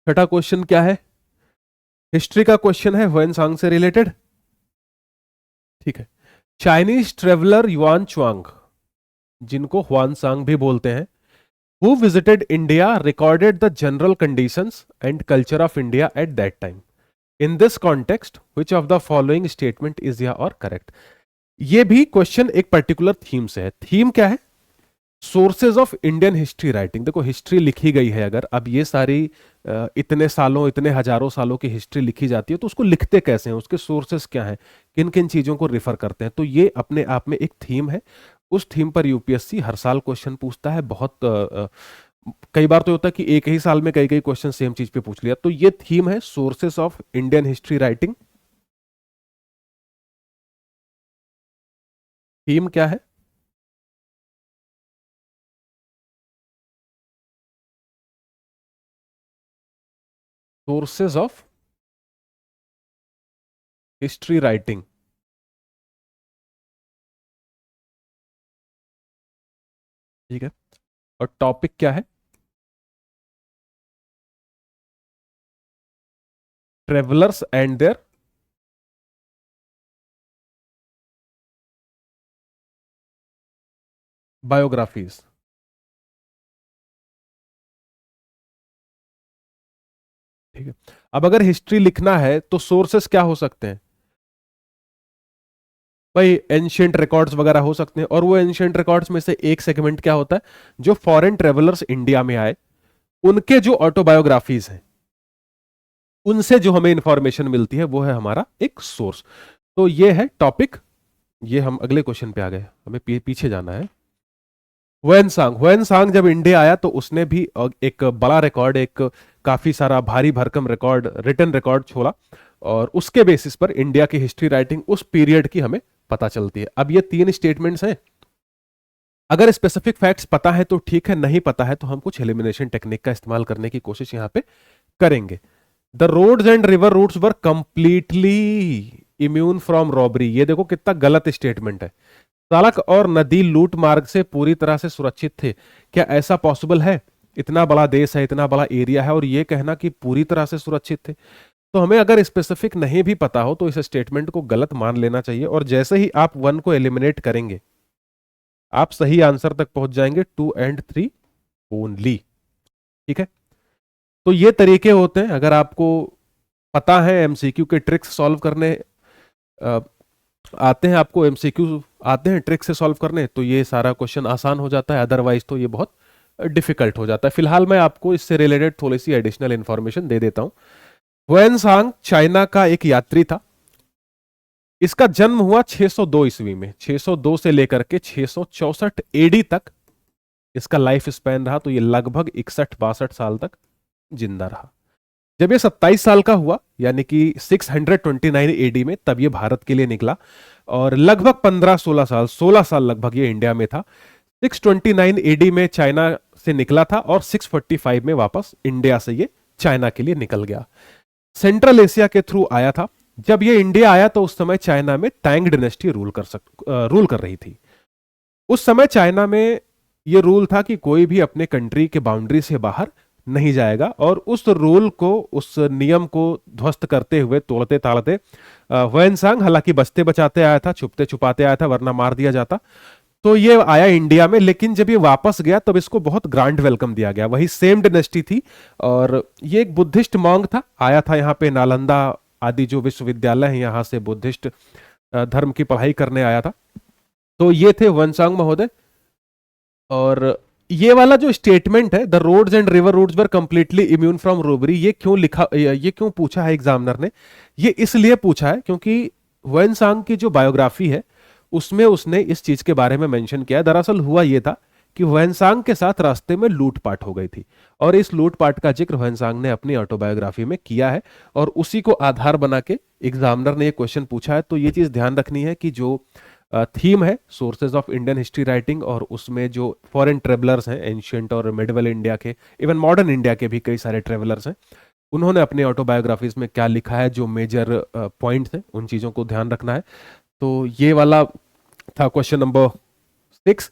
छठा क्वेश्चन क्या है? हिस्ट्री का क्वेश्चन है, ह्वेनसांग से रिलेटेड। ठीक है। चाइनीज ट्रेवलर युआन चुआंग, जिनको ह्वानसांग भी बोलते हैं, who visited India recorded the general conditions and culture of India at that time. In this context, which of the following statement is या और correct? ये भी क्वेश्चन एक पर्टिकुलर थीम से है। थीम क्या है? Sources of Indian history writing. देखो हिस्ट्री लिखी गई है, अगर अब ये सारी इतने सालों, इतने हजारों सालों की हिस्ट्री लिखी जाती है, तो उसको लिखते कैसे हैं, उसके सोर्सेज क्या हैं, किन किन चीजों को रिफर करते हैं, तो ये अपने आप में एक थीम है। उस थीम पर यूपीएससी हर साल क्वेश्चन पूछता है। बहुत कई बार तो होता है कि एक ही साल में कई कई क्वेश्चन सेम चीज पे पूछ लिया। तो ये थीम है sources of Indian history writing. Theme क्या है? Sources of history writing. ठीक है। और टॉपिक क्या है? Travellers and their biographies. ठीक है। अब अगर हिस्ट्री लिखना है तो सोर्सेस क्या हो सकते हैं भाई? एंशियंट रिकॉर्ड्स वगैरह हो सकते हैं, और वो एंशियंट रिकॉर्ड्स में से एक सेगमेंट क्या होता है, जो फॉरेन ट्रेवलर्स इंडिया में आए उनके जो ऑटोबायोग्राफीज हैं, उनसे जो हमें इंफॉर्मेशन मिलती है, वो है हमारा एक सोर्स। तो ये है टॉपिक। ये हम अगले क्वेश्चन पे आ गए, हमें पीछे जाना है। ह्वेनसांग जब इंडिया आया तो उसने भी एक बड़ा रिकॉर्ड, एक काफी सारा भारी भरकम रिकॉर्ड, रिटन रिकॉर्ड छोड़ा, और उसके बेसिस पर इंडिया की हिस्ट्री राइटिंग उस पीरियड की हमें पता चलती है। अब ये तीन स्टेटमेंट्स हैं। अगर स्पेसिफिक फैक्ट्स पता है तो ठीक है, नहीं पता है तो हम कुछ एलिमिनेशन टेक्निक का इस्तेमाल करने की कोशिश यहां पे करेंगे। The roads and river routes were completely immune from robbery. ये देखो कितना गलत स्टेटमेंट है। सड़क और नदी लूट मार्ग से पूरी तरह से सुरक्षित थे। क्या ऐसा पॉसिबल है? इतना बड़ा देश है, इतना बड़ा एरिया है, और ये कहना कि पूरी तरह से सुरक्षित थे। तो हमें अगर स्पेसिफिक नहीं भी पता हो तो इस स्टेटमेंट को गलत मान लेना चाहिए, और जैसे ही आप वन को एलिमिनेट करेंगे आप सही आंसर तक पहुंच जाएंगे, 2 और 3 ओनली। ठीक है। तो ये तरीके होते हैं। अगर आपको पता है एमसीक्यू के ट्रिक्स सॉल्व करने अ, आते हैं, आपको एमसीक्यू आते हैं ट्रिक से सॉल्व करने, तो ये सारा क्वेश्चन आसान हो जाता है। अदरवाइज तो ये बहुत डिफिकल्ट हो जाता है। फिलहाल मैं आपको इससे रिलेटेड थोड़ी सी एडिशनल इंफॉर्मेशन दे देता हूं। ह्वेनसांग चाइना का एक यात्री था। इसका जन्म हुआ 602 ईस्वी में। 602 से लेकर के 664 एडी तक इसका लाइफ स्पैन रहा, तो ये लगभग 61-62 साल तक जिंदा रहा। जब ये 27 साल का हुआ, यानी कि 629 एडी में, तब ये भारत के लिए निकला, और लगभग 15-16 साल, 16 साल लगभग ये इंडिया में था। 629 एडी में चाइना से निकला था, और 645 में वापस इंडिया से ये चाइना के लिए निकल गया। सेंट्रल एशिया के थ्रू आया था। जब ये इंडिया आया तो उस समय चाइना में टैंग डिनेस्टी रूल कर रही थी। उस समय चाइना में ये रूल था कि कोई भी अपने कंट्री के बाउंड्री से बाहर नहीं जाएगा, और उस रूल को, उस नियम को ध्वस्त करते हुए, तोड़ते ताड़ते ह्वेनसांग हालांकि बचते बचाते आया था, छुपते छुपाते आया था, वरना मार दिया जाता। तो ये आया इंडिया में, लेकिन जब ये वापस गया तब इसको बहुत ग्रांड वेलकम दिया गया। वही सेम डिनेस्टी थी, और ये एक बुद्धिस्ट मॉन्क था, आया था यहाँ पे नालंदा आदि जो विश्वविद्यालय है, यहाँ से बुद्धिस्ट धर्म की पढ़ाई करने आया था। तो ये थे ह्वेनसांग महोदय। और ये वाला जो स्टेटमेंट है, the roads and river routes were completely immune from robbery, ये क्यों लिखा, ये क्यों पूछा है एग्जामिनर ने? ये इसलिए पूछा है क्योंकि ह्वेनसांग की जो बायोग्राफी है उसमें उसने इस चीज के बारे में मेंशन किया है। दरअसल हुआ ये था कि ह्वेनसांग के साथ रास्ते में लूटपाट हो गई थी, और इस लूटपाट का जिक्र ह्वेनसांग ने अपनी ऑटोबायोग्राफी में किया है, और उसी को आधार बना के एग्जामिनर ने ये क्वेश्चन पूछा है। तो ये चीज ध्यान रखनी है कि जो थीम है sources of Indian history writing, और उसमें जो फॉरेन ट्रेवलर्स हैं, एंशियंट और मिडिवल इंडिया के, इवन मॉडर्न इंडिया के भी कई सारे ट्रेवलर्स हैं, उन्होंने अपने ऑटोबायोग्राफीज में क्या लिखा है, जो मेजर पॉइंट्स हैं, उन चीज़ों को ध्यान रखना है। तो ये वाला था क्वेश्चन नंबर 6।